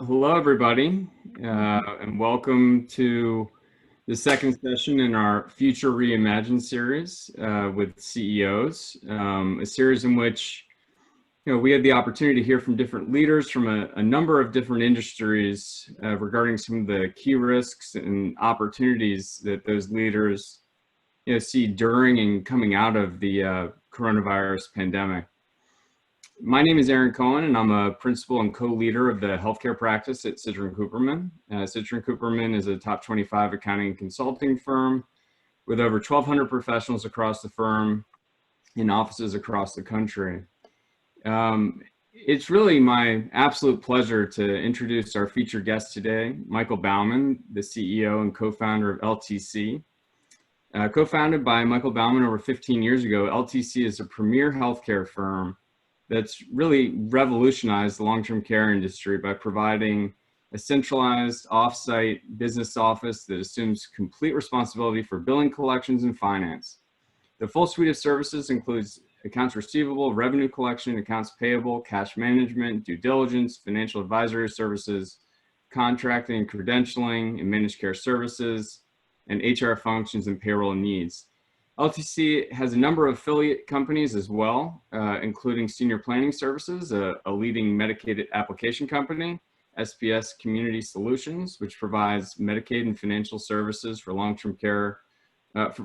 Hello, everybody, and welcome to the second session in our Future Reimagined series with CEOs, a series in which we had the opportunity to hear from different leaders from a number of different industries regarding some of the key risks and opportunities that those leaders see during and coming out of the coronavirus pandemic. My name is Aaron Cohen, and I'm a principal and co-leader of the healthcare practice at Citrin Cooperman. Citrin Cooperman is a top 25 accounting and consulting firm with over 1,200 professionals across the firm in offices across the country. It's really my absolute pleasure to introduce our featured guest today, Michael Bauman, the CEO and co-founder of LTC. Co-founded by Michael Bauman over 15 years ago, LTC is a premier healthcare firm that's really revolutionized the long-term care industry by providing a centralized off-site business office that assumes complete responsibility for billing, collections, and finance. The full suite of services includes accounts receivable, revenue collection, accounts payable, cash management, due diligence, financial advisory services, contracting, credentialing, and managed care services, and HR functions and payroll needs. LTC has a number of affiliate companies as well, including Senior Planning Services, a leading Medicaid application company, SPS Community Solutions, which provides Medicaid and financial services for long-term care,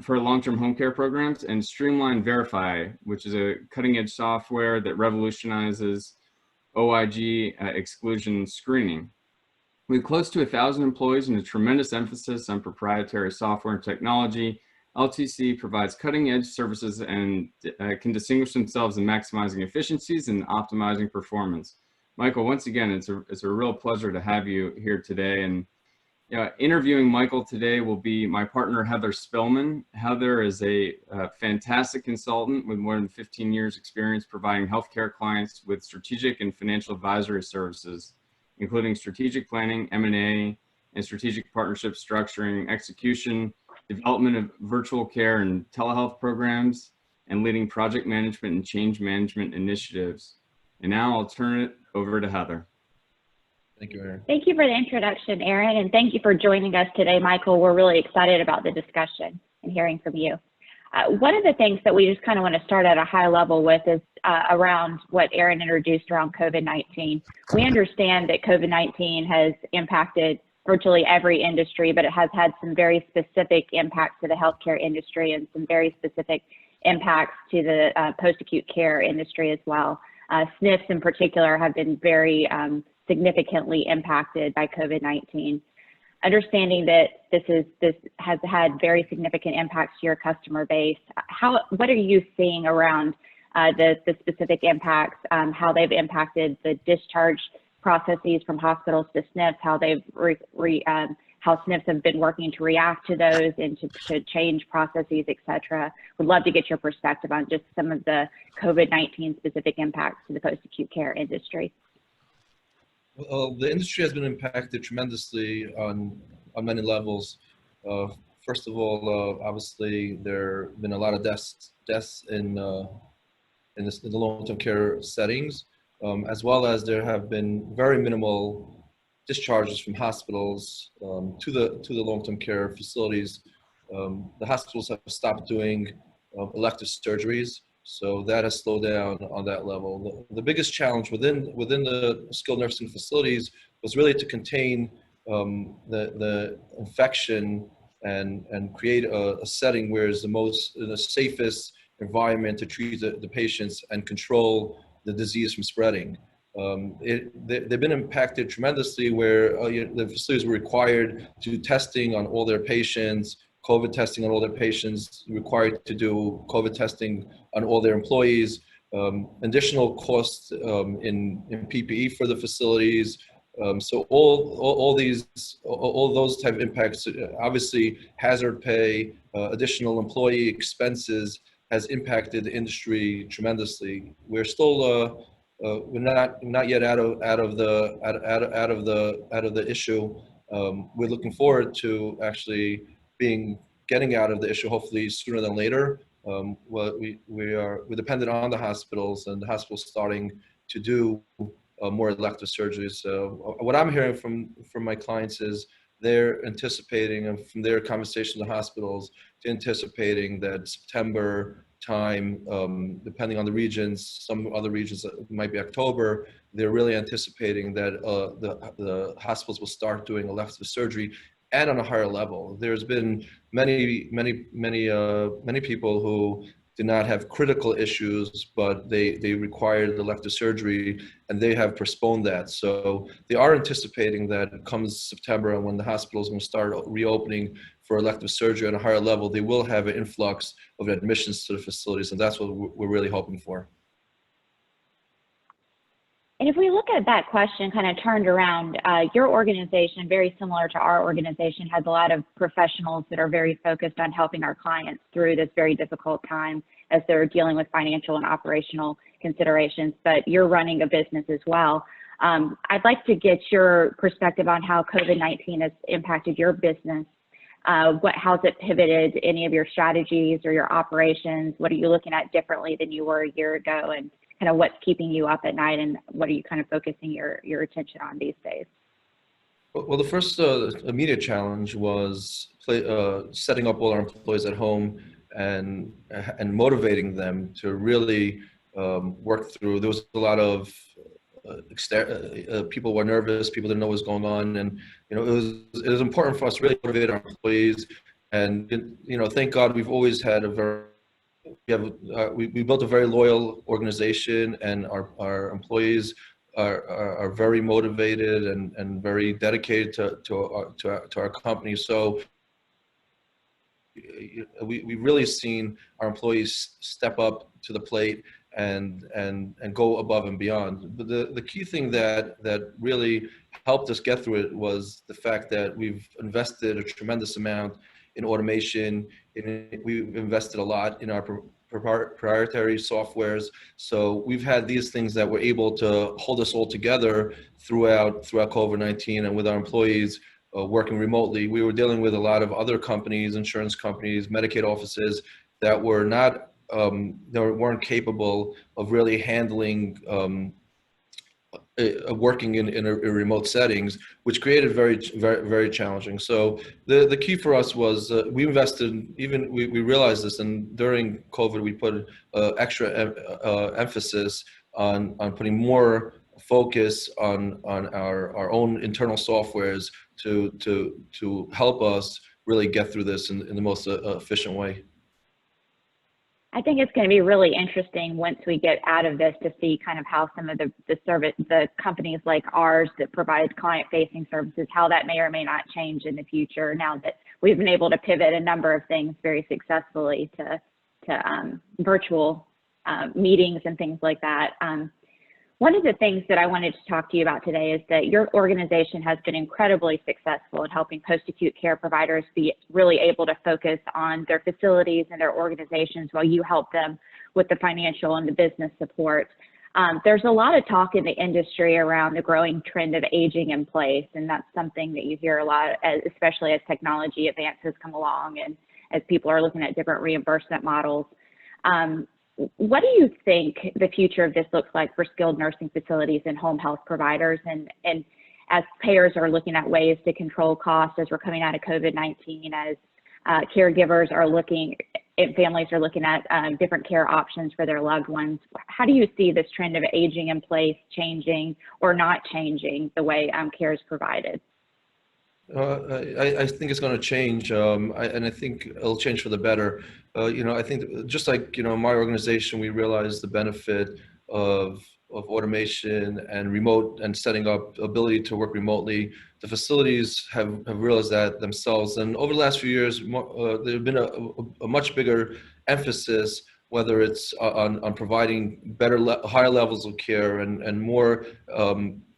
for long-term home care programs, and Streamline Verify, which is a cutting-edge software that revolutionizes OIG exclusion screening. We have close to 1,000 employees and a tremendous emphasis on proprietary software and technology. LTC provides cutting-edge services and can distinguish themselves in maximizing efficiencies and optimizing performance. Michael, once again, it's a real pleasure to have you here today. And interviewing Michael today will be my partner, Heather Spillman. Heather is a fantastic consultant with more than 15 years experience providing healthcare clients with strategic and financial advisory services, including strategic planning, M&A, and strategic partnership structuring, execution, development of virtual care and telehealth programs, and leading project management and change management initiatives. And now I'll turn it over to Heather. Thank you, Aaron. Thank you for the introduction, Aaron, and thank you for joining us today, Michael. We're really excited about the discussion and hearing from you. One of the things that we just kind of want to start at a high level with is around what Aaron introduced around COVID-19. We understand that COVID-19 has impacted virtually every industry, but it has had some very specific impacts to the healthcare industry and some very specific impacts to the post-acute care industry as well. SNFs in particular have been very significantly impacted by COVID-19. Understanding that this has had very significant impacts to your customer base, what are you seeing around the specific impacts, how they've impacted the discharge processes from hospitals to SNFs, how how SNFs have been working to react to those and to change processes, et cetera. Would love to get your perspective on just some of the COVID-19 specific impacts to the post-acute care industry. Well, the industry has been impacted tremendously on many levels. First of all, obviously there have been a lot of deaths in the long-term care settings. As well as there have been very minimal discharges from hospitals to the long-term care facilities. The hospitals have stopped doing elective surgeries, so that has slowed down on that level. The biggest challenge within the skilled nursing facilities was really to contain the infection and create a setting where it's the safest environment to treat the patients and control the disease from spreading. They've been impacted tremendously where the facilities were required to do testing on all their patients, COVID testing on all their patients, required to do COVID testing on all their employees, additional costs in PPE for the facilities. So all those type of impacts, obviously hazard pay, additional employee expenses, has impacted the industry tremendously. We're still we're not yet out of the issue. We're looking forward to actually getting out of the issue hopefully sooner than later. We're dependent on the hospitals, and the hospitals starting to do more elective surgeries. So what I'm hearing from my clients is they're anticipating, and from their conversations with hospitals, they're anticipating that September time, depending on the regions, some other regions it might be October, they're really anticipating that the hospitals will start doing elective surgery and on a higher level. There's been many people who did not have critical issues, but they required elective surgery, and they have postponed that. So they are anticipating that comes September, and when the hospitals will start reopening for elective surgery at a higher level, they will have an influx of admissions to the facilities, and that's what we're really hoping for. And if we look at that question kind of turned around, your organization, very similar to our organization, has a lot of professionals that are very focused on helping our clients through this very difficult time as they're dealing with financial and operational considerations, but you're running a business as well. I'd like to get your perspective on how COVID-19 has impacted your business. How's it pivoted any of your strategies or your operations? What are you looking at differently than you were a year ago? And kind of what's keeping you up at night, and what are you kind of focusing your attention on these days? Well, the first immediate challenge was setting up all our employees at home and motivating them to really work through. There was a lot of people were nervous, people didn't know what was going on, and it was important for us to really motivate our employees. And thank God we've always had we built a very loyal organization, and our employees are very motivated and very dedicated to our company. So we've really seen our employees step up to the plate and go above and beyond. But the key thing that really helped us get through it was the fact that we've invested a tremendous amount in automation. We've invested a lot in our proprietary softwares. So we've had these things that were able to hold us all together throughout COVID-19, and with our employees working remotely. We were dealing with a lot of other companies, insurance companies, Medicaid offices that were not that weren't capable of really handling working in a remote settings, which created very challenging. So the key for us was we invested, we realized this, and during COVID we put extra emphasis on putting more focus on our own internal softwares to help us really get through this in the most efficient way. I think it's going to be really interesting once we get out of this to see kind of how some of the companies like ours that provide client-facing services, how that may or may not change in the future now that we've been able to pivot a number of things very successfully to virtual meetings and things like that. One of the things that I wanted to talk to you about today is that your organization has been incredibly successful in helping post-acute care providers be really able to focus on their facilities and their organizations while you help them with the financial and the business support. There's a lot of talk in the industry around the growing trend of aging in place, and that's something that you hear a lot, especially as technology advances come along and as people are looking at different reimbursement models. What do you think the future of this looks like for skilled nursing facilities and home health providers, and as payers are looking at ways to control costs as we're coming out of COVID-19, as caregivers are looking, families are looking at different care options for their loved ones? How do you see this trend of aging in place changing or not changing the way care is provided? I think it's going to change, and I think it'll change for the better. I think just like my organization, we realize the benefit of automation and remote and setting up ability to work remotely. The facilities have realized that themselves, and over the last few years, there's been a much bigger emphasis, whether it's on providing higher levels of care and more.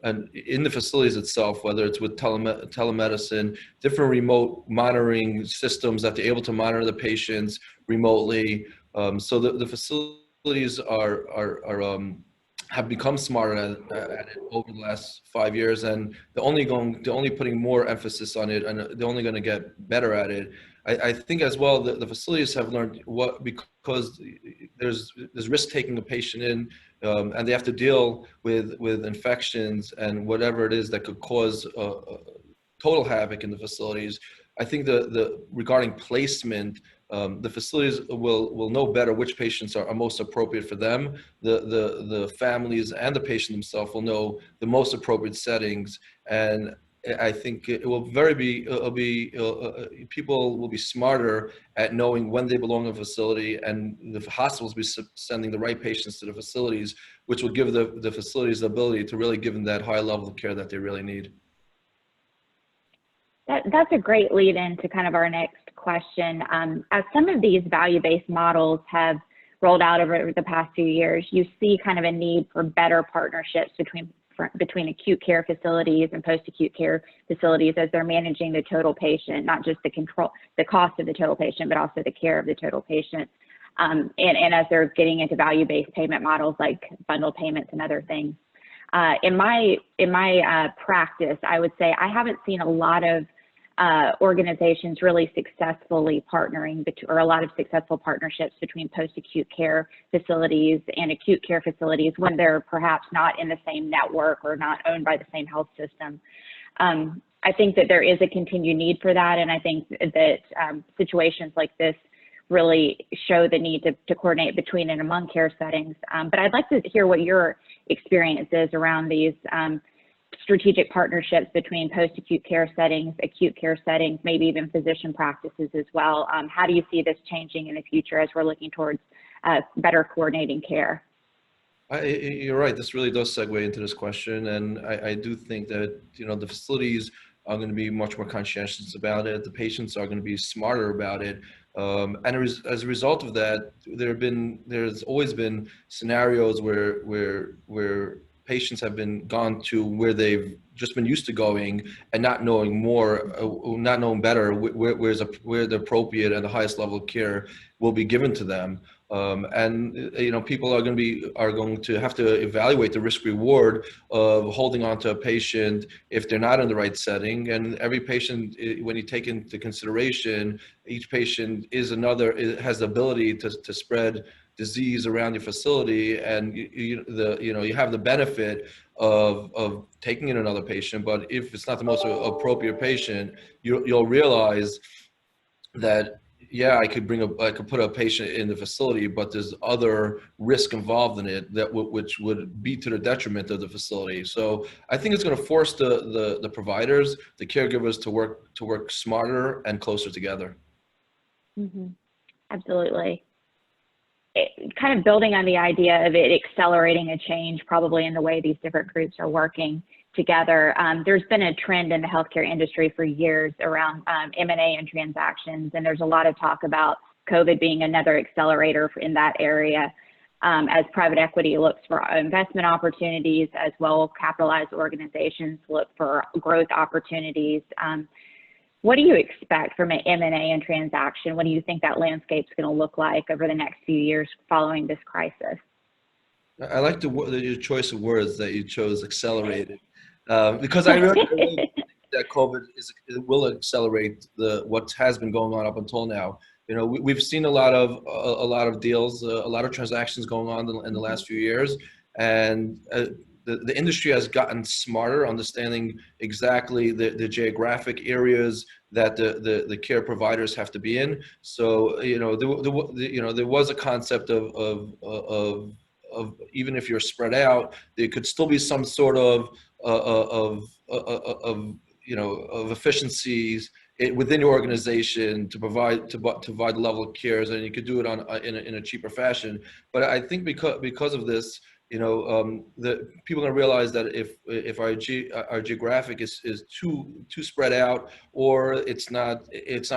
And in the facilities itself, whether it's with telemedicine, different remote monitoring systems that they're able to monitor the patients remotely. So the facilities have become smarter at it over the last 5 years, and they're only putting more emphasis on it, and they're only going to get better at it. I think as well that the facilities have learned because there's risk taking a patient in, and they have to deal with infections and whatever it is that could cause total havoc in the facilities. I think the regarding placement, the facilities will know better which patients are most appropriate for them. The families and the patient themselves will know the most appropriate settings, and I think it will people will be smarter at knowing when they belong in a facility, and the hospitals will be sending the right patients to the facilities, which will give the facilities the ability to really give them that high level of care that they really need. That's a great lead in to kind of our next question. As some of these value-based models have rolled out over the past few years, you see kind of a need for better partnerships between acute care facilities and post-acute care facilities as they're managing the total patient, not just the cost of the total patient, but also the care of the total patient. And as they're getting into value-based payment models like bundle payments and other things. In my practice, I would say I haven't seen a lot of organizations really successfully partnering, or a lot of successful partnerships between post-acute care facilities and acute care facilities when they're perhaps not in the same network or not owned by the same health system. I think that there is a continued need for that, and I think that situations like this really show the need to coordinate between and among care settings. But I'd like to hear what your experience is around these strategic partnerships between post-acute care settings, acute care settings, maybe even physician practices as well. How do you see this changing in the future as we're looking towards better coordinating care? You're right. This really does segue into this question, and I do think that the facilities are going to be much more conscientious about it. The patients are going to be smarter about it, and as a result of that, there's always been scenarios where patients have been gone to where they've just been used to going and not knowing better where the appropriate and the highest level of care will be given to them. And people are going to have to evaluate the risk reward of holding on to a patient if they're not in the right setting. And every patient, when you take into consideration, each patient has the ability to spread disease around your facility, and you have the benefit of taking in another patient. But if it's not the most appropriate patient, you'll realize that I could put a patient in the facility, but there's other risk involved in it which would be to the detriment of the facility. So I think it's going to force the providers, the caregivers to work smarter and closer together. Mm-hmm. Absolutely. Kind of building on the idea of it accelerating a change probably in the way these different groups are working together. There's been a trend in the healthcare industry for years around M&A and transactions, and there's a lot of talk about COVID being another accelerator in that area as private equity looks for investment opportunities, as well capitalized organizations look for growth opportunities. What do you expect from an M&A and transaction? What do you think that landscape's going to look like over the next few years following this crisis? I like your choice of words that you chose, accelerated, because I really believe that COVID will accelerate what has been going on up until now. We've seen a lot of deals, a lot of transactions going on in the last few years, and the industry has gotten smarter, understanding exactly the geographic areas that the care providers have to be in. So there was a concept of even if you're spread out, there could still be some sort of efficiencies within your organization to provide the level of cares, and you could do it in a cheaper fashion. But I think because of this, the people are going to realize that if our geographic is too spread out, or it's not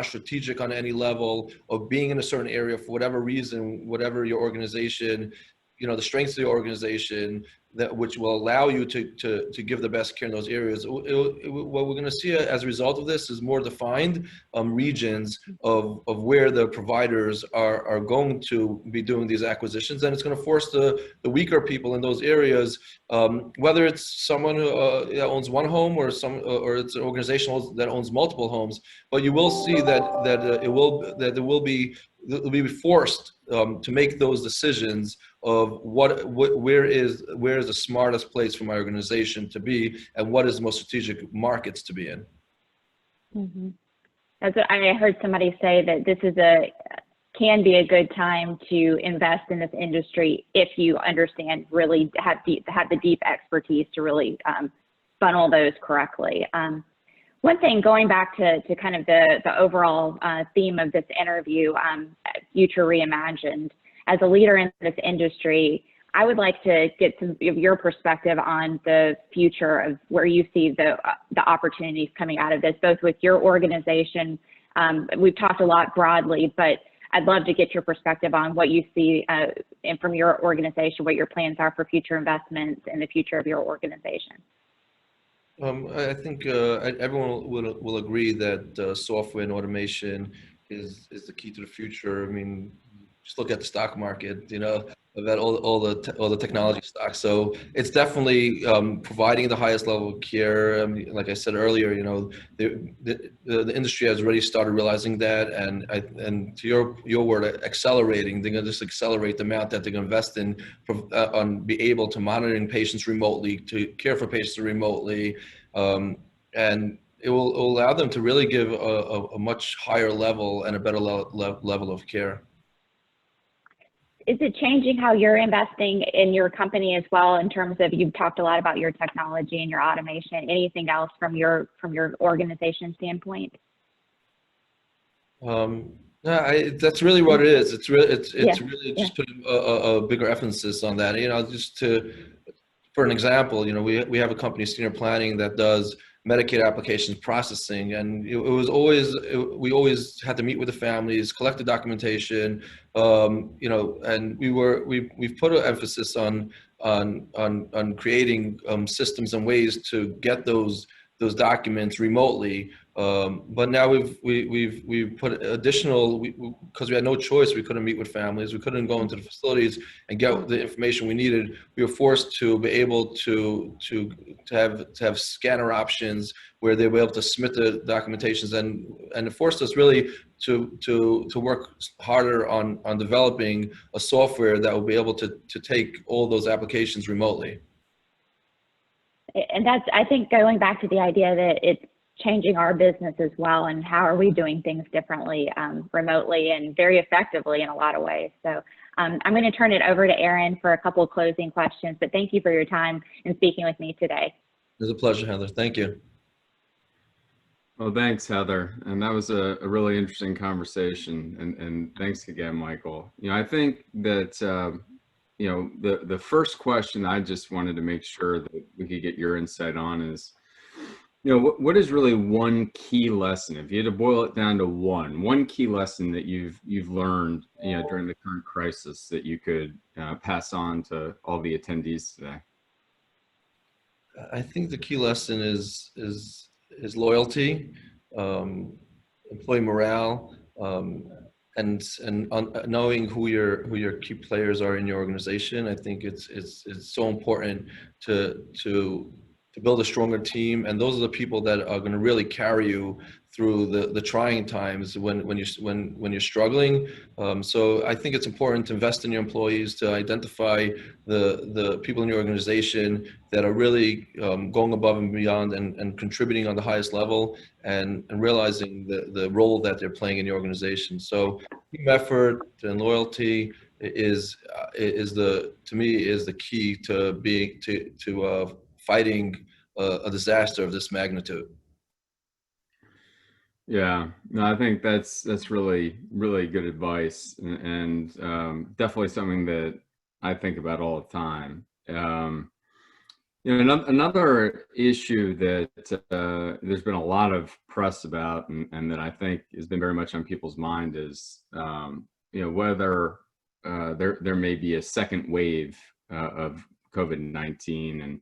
strategic on any level, of being in a certain area for whatever reason, whatever your organization, the strengths of the organization, which will allow you to give the best care in those areas. What we're going to see as a result of this is more defined regions of where the providers are going to be doing these acquisitions, and it's going to force the weaker people in those areas, whether it's someone who that owns one home or it's an organization that owns multiple homes. But you will see that there will be forced to make those decisions of where is the smartest place for my organization to be, and what is the most strategic markets to be in. Mm-hmm. That's what I heard somebody say, that this can be a good time to invest in this industry if you understand, really have the deep expertise to really funnel those correctly. One thing, going back to kind of the overall theme of this interview, Future Reimagined, as a leader in this industry, I would like to get some of your perspective on the future of where you see the opportunities coming out of this, both with your organization. We've talked a lot broadly, but I'd love to get your perspective on what you see and from your organization, what your plans are for future investments in the future of your organization. I think everyone will agree that software and automation is the key to the future. I mean, just look at the stock market, you know, about all the technology stocks. So it's definitely providing the highest level of care. I mean, like I said earlier, you know, the industry has already started realizing that, and to your word, accelerating. They're going to just accelerate the amount that they're going to invest in on be able to monitoring patients remotely, to care for patients remotely, and it will allow them to really give a much higher level and a better level of care. Is it changing how you're investing in your company as well, in terms of, you've talked a lot about your technology and your automation, anything else from your organization standpoint? That's really what it is. It's really just putting a bigger emphasis on that. You know, just for an example, you know, we have a company, Senior Planning, that does Medicaid applications processing, and we always had to meet with the families, collect the documentation, you know, and we've put an emphasis on creating systems and ways to get those documents remotely. But now we've put additional, because we had no choice. We couldn't meet with families. We couldn't go into the facilities and get the information we needed. We were forced to be able to have scanner options where they were able to submit the documentations, and it forced us really to work harder on developing a software that will be able to take all those applications remotely. And that's, I think, going back to the idea that it's changing our business as well, and how are we doing things differently remotely and very effectively in a lot of ways. So I'm going to turn it over to Aaron for a couple of closing questions, but thank you for your time and speaking with me today. It was a pleasure, Heather. Thank you. Well, thanks, Heather. And that was a really interesting conversation. And thanks again, Michael. You know, I think that, you know, the first question I just wanted to make sure that we could get your insight on is, you know, what is really one key lesson, if you had to boil it down to one key lesson that you've learned, you know, during the current crisis, that you could pass on to all the attendees today? I think the key lesson is loyalty, employee morale, and knowing who your key players are in your organization. I think it's so important to build a stronger team, and those are the people that are going to really carry you through the trying times when you're struggling. So I think it's important to invest in your employees, to identify the people in your organization that are really going above and beyond and contributing on the highest level, and realizing the role that they're playing in your organization. So team effort and loyalty to me is the key to fighting a disaster of this magnitude. Yeah, no, I think that's really, really good advice, and definitely something that I think about all the time. You know, another issue that there's been a lot of press about, and that I think has been very much on people's mind is, you know, whether there may be a second wave of COVID-19. And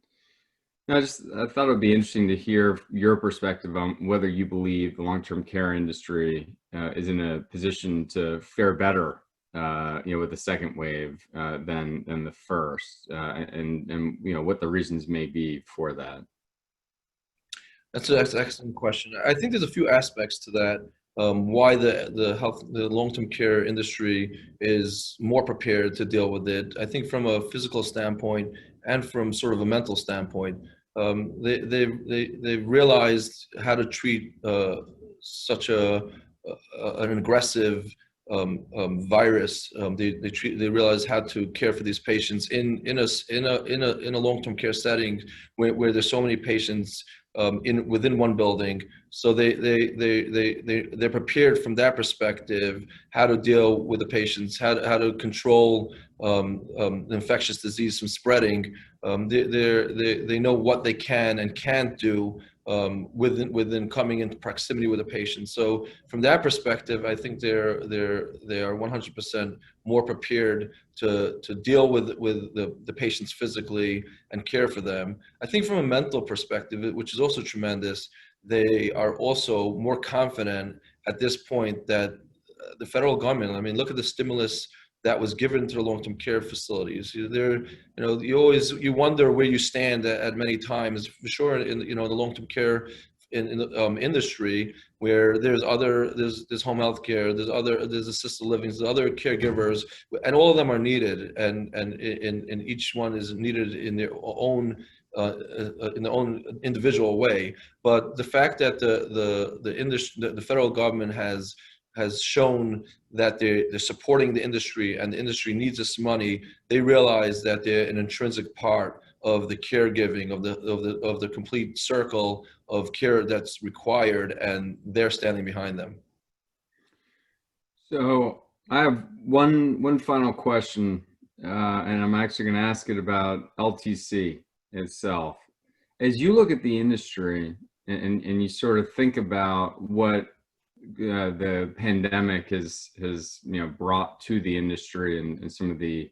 I thought it would be interesting to hear your perspective on whether you believe the long-term care industry is in a position to fare better, with the second wave than the first, and what the reasons may be for that. That's an excellent question. I think there's a few aspects to that. Why the long-term care industry is more prepared to deal with it. I think from a physical standpoint and from sort of a mental standpoint, they realized how to treat such an aggressive virus. They realize how to care for these patients in a long-term care setting where there's so many patients within one building. So they're prepared from that perspective, how to deal with the patients, how to control infectious disease from spreading. They know what they can and can't do within coming into proximity with a patient. So from that perspective, I think they are 100% more prepared to deal with the patients physically and care for them. I think from a mental perspective, which is also tremendous, they are also more confident at this point that the federal government, I mean, look at the stimulus that was given to the long-term care facilities. You wonder where you stand at many times, for sure, in the long-term care in the industry, where there's home health care, there's assisted living, there's other caregivers, and all of them are needed, and each one is needed in their own individual way. But the fact that the federal government has shown that they're supporting the industry, and the industry needs this money, they realize that they're an intrinsic part of the caregiving, of the complete circle of care that's required, and they're standing behind them. So I have one final question, and I'm actually going to ask it about LTC itself. As you look at the industry and you sort of think about what the pandemic has brought to the industry, and some of the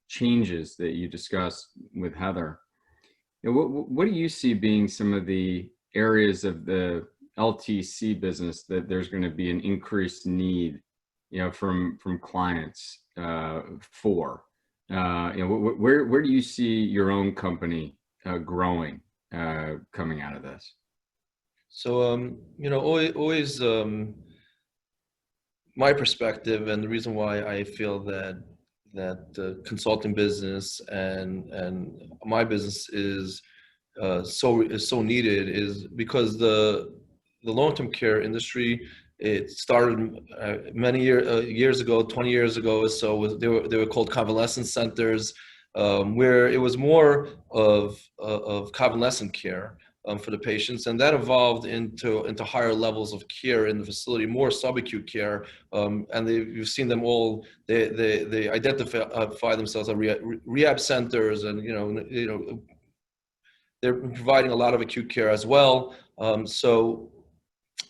changes that you discussed with Heather, what do you see being some of the areas of the LTC business that there's going to be an increased need, from clients for? Where do you see your own company growing coming out of this? So, always my perspective, and the reason why I feel that the consulting business and my business is so needed, is because the long-term care industry, it started many years ago, 20 years ago or so. They were called convalescent centers, where it was more of convalescent care for the patients, and that evolved into higher levels of care in the facility, more subacute care, and you've seen them all. They identify themselves as rehab centers, and they're providing a lot of acute care as well. So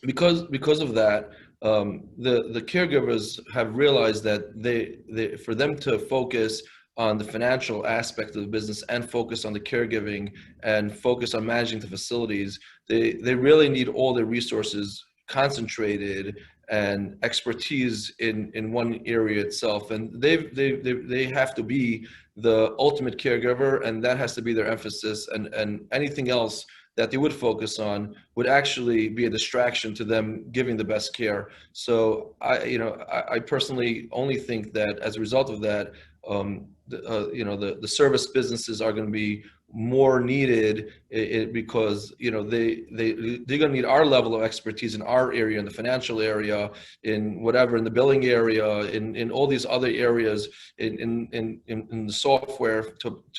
because of that, the caregivers have realized that for them to focus on the financial aspect of the business and focus on the caregiving and focus on managing the facilities, they really need all their resources concentrated and expertise in one area itself. And they have to be the ultimate caregiver, and that has to be their emphasis, and anything else that they would focus on would actually be a distraction to them giving the best care. So I personally only think that as a result of that, the service businesses are going to be more needed, because they're going to need our level of expertise in our area, in the financial area, in the billing area, in all these other areas, in the software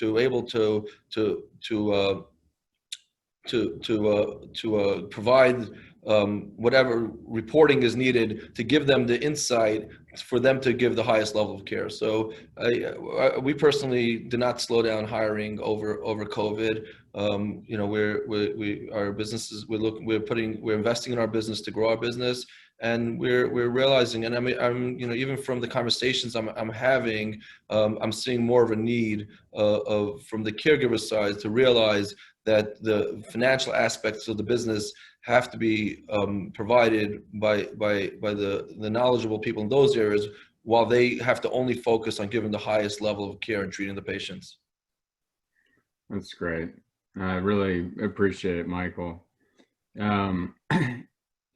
to able to provide whatever reporting is needed to give them the insight for them to give the highest level of care. So we personally did not slow down hiring over COVID. Our businesses, we're investing in our business to grow our business, And we're realizing, and I'm even from the conversations I'm having, I'm seeing more of a need from the caregiver side to realize that the financial aspects of the business have to be provided by the knowledgeable people in those areas, while they have to only focus on giving the highest level of care and treating the patients. That's great. I really appreciate it, Michael.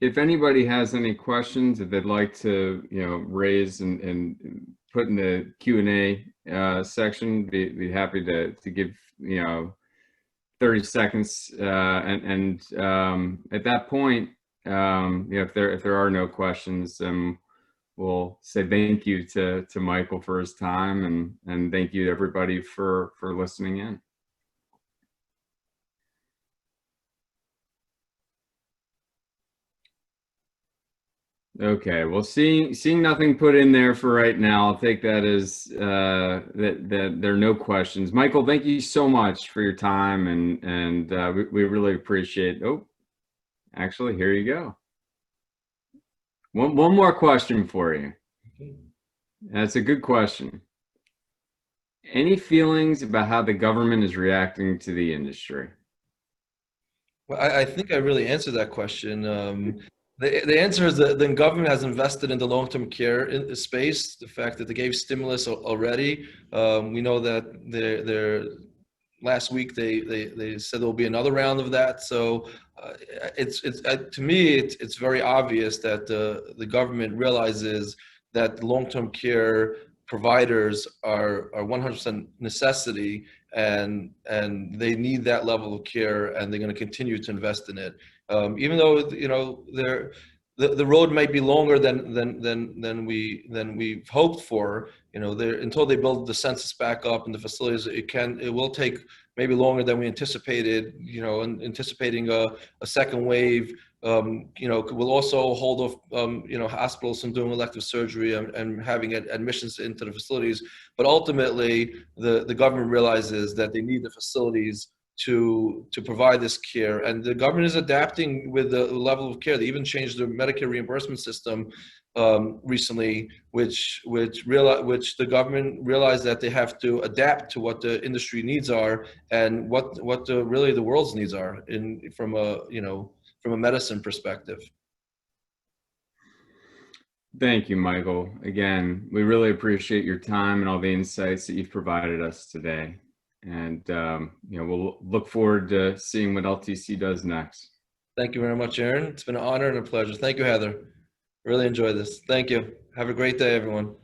If anybody has any questions that they'd like to, raise and put in the Q&A section, be happy to give, 30 seconds. And at that point, if there are no questions, we'll say thank you to Michael for his time, and thank you to everybody for listening in. Okay, well, seeing nothing put in there for right now, I'll take that as that there are no questions. Michael, thank you so much for your time, and we really appreciate. Oh, actually, here you go. One more question for you. That's a good question. Any feelings about how the government is reacting to the industry? Well, I think I really answered that question. The answer is that the government has invested in the long-term care space. The fact that they gave stimulus already. We know that last week they said there will be another round of that. So to me, it's very obvious that the government realizes that long-term care providers are 100% necessity, and they need that level of care, and they're going to continue to invest in it. Even though the road might be longer than we've hoped for, until they build the census back up and the facilities, it will take maybe longer than we anticipated. And anticipating a second wave, will also hold off hospitals from doing elective surgery and having admissions into the facilities. But ultimately, the government realizes that they need the facilities to provide this care, and the government is adapting with the level of care. They even changed the Medicare reimbursement system recently, which the government realized that they have to adapt to what the industry needs are and what really the world's needs are from a medicine perspective. Thank you, Michael. Again, we really appreciate your time and all the insights that you've provided us today. And we'll look forward to seeing what LTC does next. Thank you very much, Aaron. It's been an honor and a pleasure. Thank you, Heather. Really enjoyed this. Thank you. Have a great day, everyone.